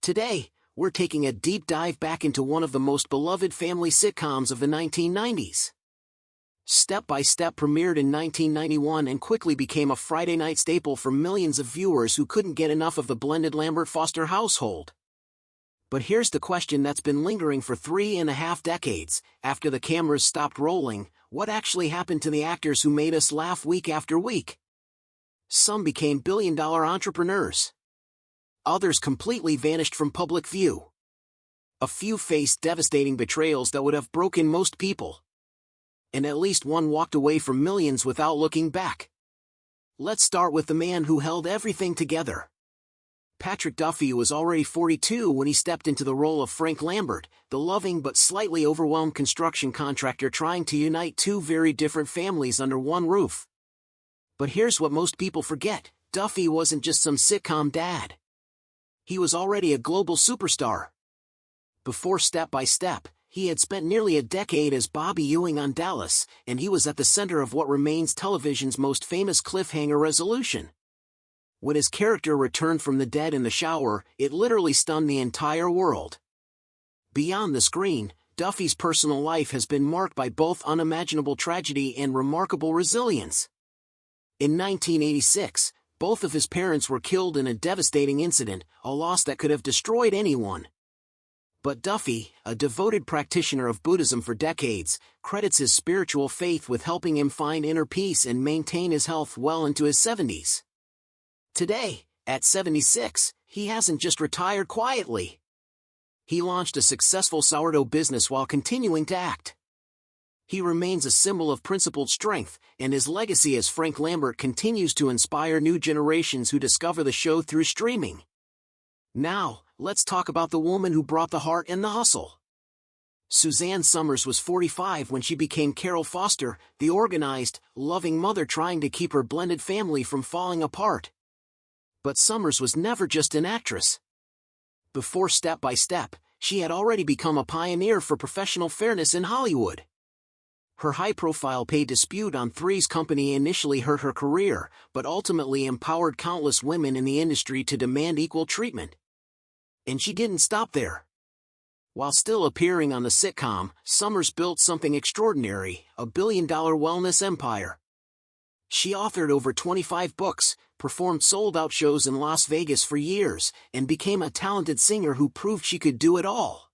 Today, we're taking a deep dive back into one of the most beloved family sitcoms of the 1990s. Step by Step premiered in 1991 and quickly became a Friday night staple for millions of viewers who couldn't get enough of the blended Lambert-Foster household. But here's the question that's been lingering for 3.5 decades. After the cameras stopped rolling, what actually happened to the actors who made us laugh week after week? Some became billion-dollar entrepreneurs. Others completely vanished from public view. A few faced devastating betrayals that would have broken most people. And at least one walked away from millions without looking back. Let's start with the man who held everything together. Patrick Duffy was already 42 when he stepped into the role of Frank Lambert, the loving but slightly overwhelmed construction contractor trying to unite two very different families under one roof. But here's what most people forget: Duffy wasn't just some sitcom dad. He was already a global superstar. Before Step by Step, he had spent nearly a decade as Bobby Ewing on Dallas, and he was at the center of what remains television's most famous cliffhanger resolution. When his character returned from the dead in the shower, it literally stunned the entire world. Beyond the screen, Duffy's personal life has been marked by both unimaginable tragedy and remarkable resilience. In 1986, both of his parents were killed in a devastating incident, a loss that could have destroyed anyone. But Duffy, a devoted practitioner of Buddhism for decades, credits his spiritual faith with helping him find inner peace and maintain his health well into his 70s. Today, at 76, he hasn't just retired quietly. He launched a successful sourdough business while continuing to act. He remains a symbol of principled strength, and his legacy as Frank Lambert continues to inspire new generations who discover the show through streaming. Now, let's talk about the woman who brought the heart and the hustle. Suzanne Somers was 45 when she became Carol Foster, the organized, loving mother trying to keep her blended family from falling apart. But Somers was never just an actress. Before Step by Step, she had already become a pioneer for professional fairness in Hollywood. Her high-profile pay dispute on Three's Company initially hurt her career, but ultimately empowered countless women in the industry to demand equal treatment. And she didn't stop there. While still appearing on the sitcom, Somers built something extraordinary: a billion-dollar wellness empire. She authored over 25 books, performed sold-out shows in Las Vegas for years, and became a talented singer who proved she could do it all.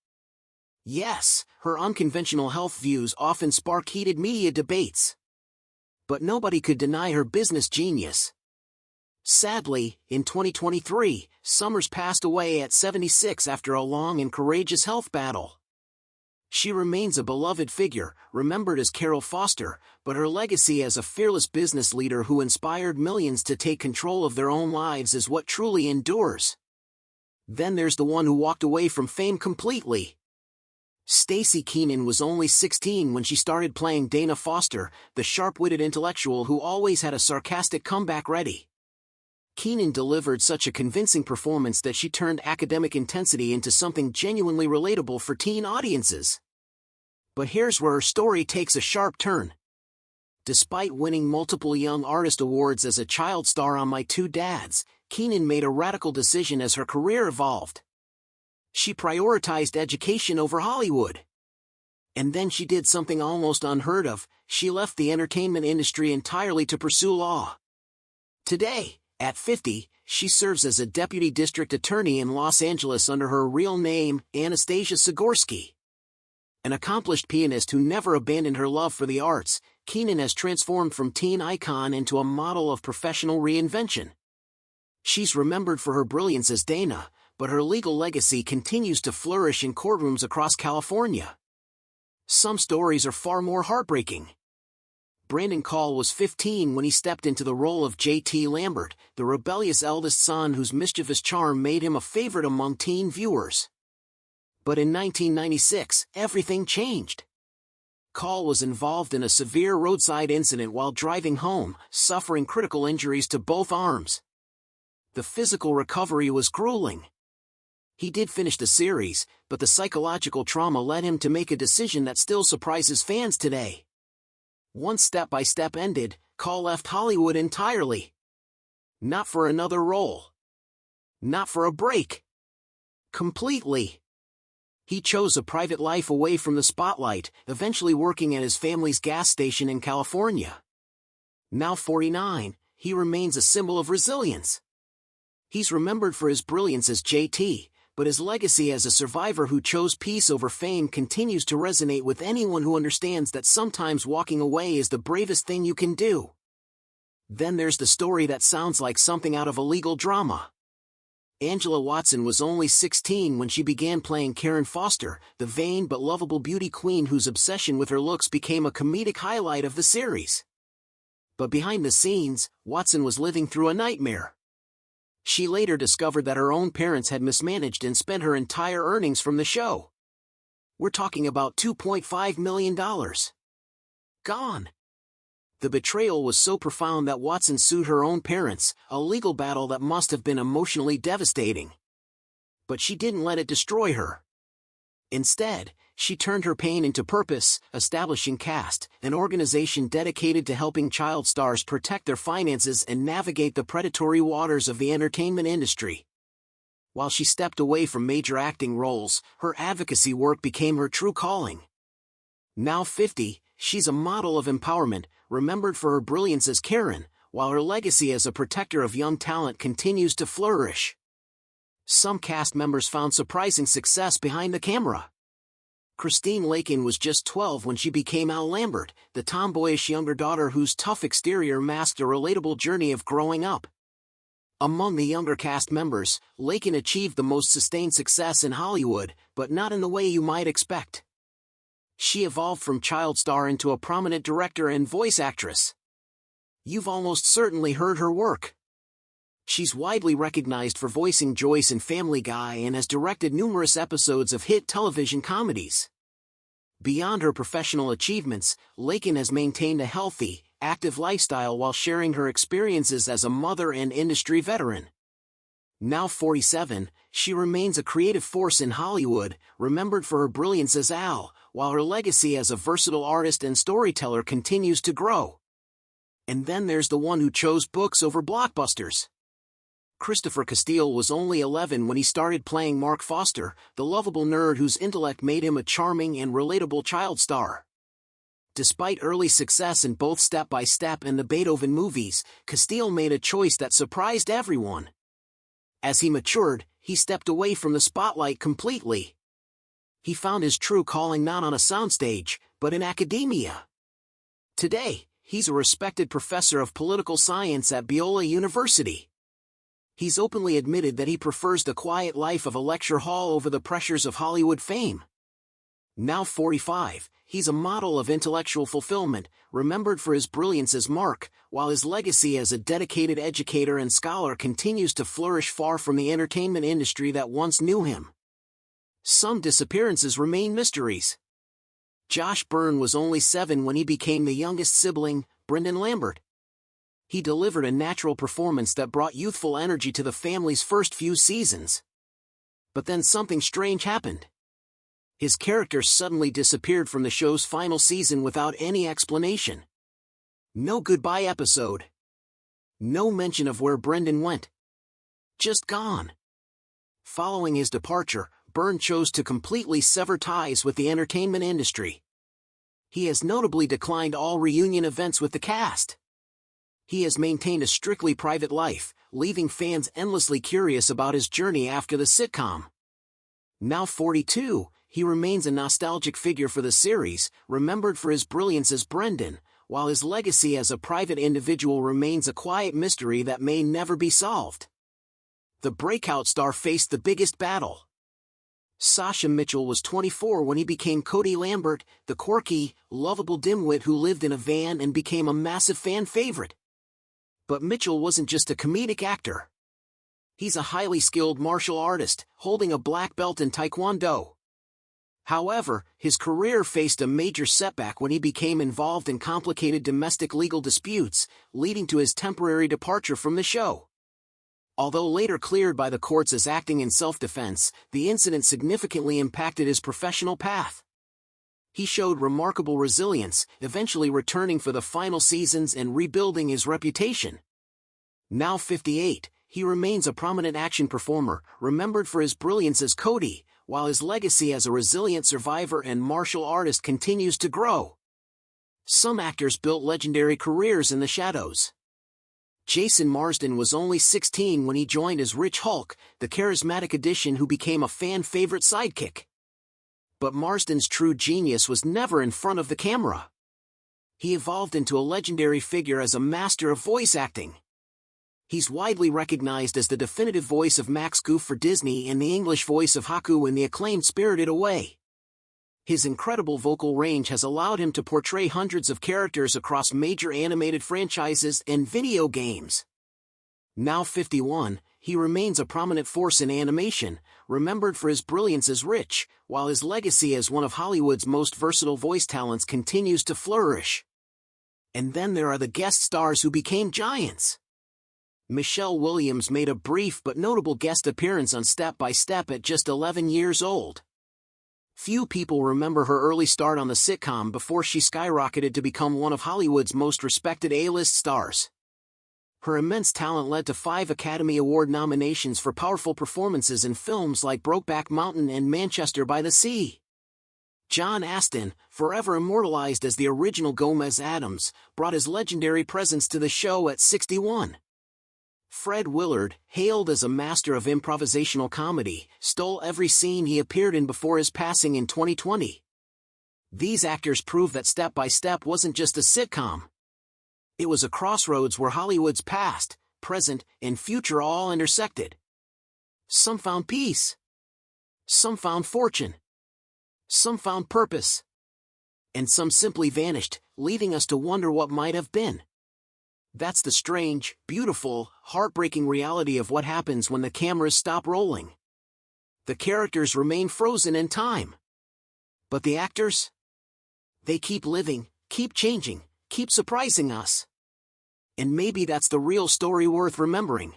Yes, her unconventional health views often spark heated media debates. But nobody could deny her business genius. Sadly, in 2023, Somers passed away at 76 after a long and courageous health battle. She remains a beloved figure, remembered as Carol Foster, but her legacy as a fearless business leader who inspired millions to take control of their own lives is what truly endures. Then there's the one who walked away from fame completely. Stacy Keanan was only 16 when she started playing Dana Foster, the sharp-witted intellectual who always had a sarcastic comeback ready. Keanan delivered such a convincing performance that she turned academic intensity into something genuinely relatable for teen audiences. But here's where her story takes a sharp turn. Despite winning multiple Young Artist Awards as a child star on My Two Dads, Keanan made a radical decision as her career evolved. She prioritized education over Hollywood. And then she did something almost unheard of: she left the entertainment industry entirely to pursue law. Today, at 50, she serves as a deputy district attorney in Los Angeles under her real name, Anastasia Sigorsky. An accomplished pianist who never abandoned her love for the arts, Keanan has transformed from teen icon into a model of professional reinvention. She's remembered for her brilliance as Dana, but her legal legacy continues to flourish in courtrooms across California. Some stories are far more heartbreaking. Brandon Call was 15 when he stepped into the role of J.T. Lambert, the rebellious eldest son whose mischievous charm made him a favorite among teen viewers. But in 1996, everything changed. Call was involved in a severe roadside incident while driving home, suffering critical injuries to both arms. The physical recovery was grueling. He did finish the series, but the psychological trauma led him to make a decision that still surprises fans today. Once Step by Step ended, Call left Hollywood entirely. Not for another role. Not for a break. Completely. He chose a private life away from the spotlight, eventually working at his family's gas station in California. Now 49, he remains a symbol of resilience. He's remembered for his brilliance as JT, but his legacy as a survivor who chose peace over fame continues to resonate with anyone who understands that sometimes walking away is the bravest thing you can do. Then there's the story that sounds like something out of a legal drama. Angela Watson was only 16 when she began playing Karen Foster, the vain but lovable beauty queen whose obsession with her looks became a comedic highlight of the series. But behind the scenes, Watson was living through a nightmare. She later discovered that her own parents had mismanaged and spent her entire earnings from the show. We're talking about $2.5 million. Gone. The betrayal was so profound that Watson sued her own parents, a legal battle that must have been emotionally devastating. But she didn't let it destroy her. Instead, she turned her pain into purpose, establishing CAST, an organization dedicated to helping child stars protect their finances and navigate the predatory waters of the entertainment industry. While she stepped away from major acting roles, her advocacy work became her true calling. Now 50, she's a model of empowerment, remembered for her brilliance as Karen, while her legacy as a protector of young talent continues to flourish. Some cast members found surprising success behind the camera. Christine Lakin was just 12 when she became Al Lambert, the tomboyish younger daughter whose tough exterior masked a relatable journey of growing up. Among the younger cast members, Lakin achieved the most sustained success in Hollywood, but not in the way you might expect. She evolved from child star into a prominent director and voice actress. You've almost certainly heard her work. She's widely recognized for voicing Joyce in Family Guy and has directed numerous episodes of hit television comedies. Beyond her professional achievements, Lakin has maintained a healthy, active lifestyle while sharing her experiences as a mother and industry veteran. Now 47, she remains a creative force in Hollywood, remembered for her brilliance as Al, while her legacy as a versatile artist and storyteller continues to grow. And then there's the one who chose books over blockbusters. Christopher Castile was only 11 when he started playing Mark Foster, the lovable nerd whose intellect made him a charming and relatable child star. Despite early success in both Step by Step and the Beethoven movies, Castile made a choice that surprised everyone. As he matured, he stepped away from the spotlight completely. He found his true calling not on a soundstage, but in academia. Today, he's a respected professor of political science at Biola University. He's openly admitted that he prefers the quiet life of a lecture hall over the pressures of Hollywood fame. Now 45, he's a model of intellectual fulfillment, remembered for his brilliance as Mark, while his legacy as a dedicated educator and scholar continues to flourish far from the entertainment industry that once knew him. Some disappearances remain mysteries. Josh Byrne was only 7 when he became the youngest sibling, Brendan Lambert. He delivered a natural performance that brought youthful energy to the family's first few seasons. But then something strange happened. His character suddenly disappeared from the show's final season without any explanation. No goodbye episode. No mention of where Brendan went. Just gone. Following his departure, Byrne chose to completely sever ties with the entertainment industry. He has notably declined all reunion events with the cast. He has maintained a strictly private life, leaving fans endlessly curious about his journey after the sitcom. Now 42, he remains a nostalgic figure for the series, remembered for his brilliance as Brendan, while his legacy as a private individual remains a quiet mystery that may never be solved. The breakout star faced the biggest battle. Sasha Mitchell was 24 when he became Cody Lambert, the quirky, lovable dimwit who lived in a van and became a massive fan favorite. But Mitchell wasn't just a comedic actor. He's a highly skilled martial artist, holding a black belt in Taekwondo. However, his career faced a major setback when he became involved in complicated domestic legal disputes, leading to his temporary departure from the show. Although later cleared by the courts as acting in self-defense, the incident significantly impacted his professional path. He showed remarkable resilience, eventually returning for the final seasons and rebuilding his reputation. Now 58, he remains a prominent action performer, remembered for his brilliance as Cody, while his legacy as a resilient survivor and martial artist continues to grow. Some actors built legendary careers in the shadows. Jason Marsden was only 16 when he joined as Rich Hulk, the charismatic addition who became a fan-favorite sidekick. But Marsden's true genius was never in front of the camera. He evolved into a legendary figure as a master of voice acting. He's widely recognized as the definitive voice of Max Goof for Disney and the English voice of Haku in the acclaimed Spirited Away. His incredible vocal range has allowed him to portray hundreds of characters across major animated franchises and video games. Now 51, he remains a prominent force in animation, remembered for his brilliance as Rich, while his legacy as one of Hollywood's most versatile voice talents continues to flourish. And then there are the guest stars who became giants. Michelle Williams made a brief but notable guest appearance on Step by Step at just 11 years old. Few people remember her early start on the sitcom before she skyrocketed to become one of Hollywood's most respected A-list stars. Her immense talent led to 5 Academy Award nominations for powerful performances in films like Brokeback Mountain and Manchester by the Sea. John Astin, forever immortalized as the original Gomez Addams, brought his legendary presence to the show at 61. Fred Willard, hailed as a master of improvisational comedy, stole every scene he appeared in before his passing in 2020. These actors prove that Step by Step wasn't just a sitcom. It was a crossroads where Hollywood's past, present, and future all intersected. Some found peace. Some found fortune. Some found purpose. And some simply vanished, leaving us to wonder what might have been. That's the strange, beautiful, heartbreaking reality of what happens when the cameras stop rolling. The characters remain frozen in time. But the actors? They keep living, keep changing, keep surprising us. And maybe that's the real story worth remembering.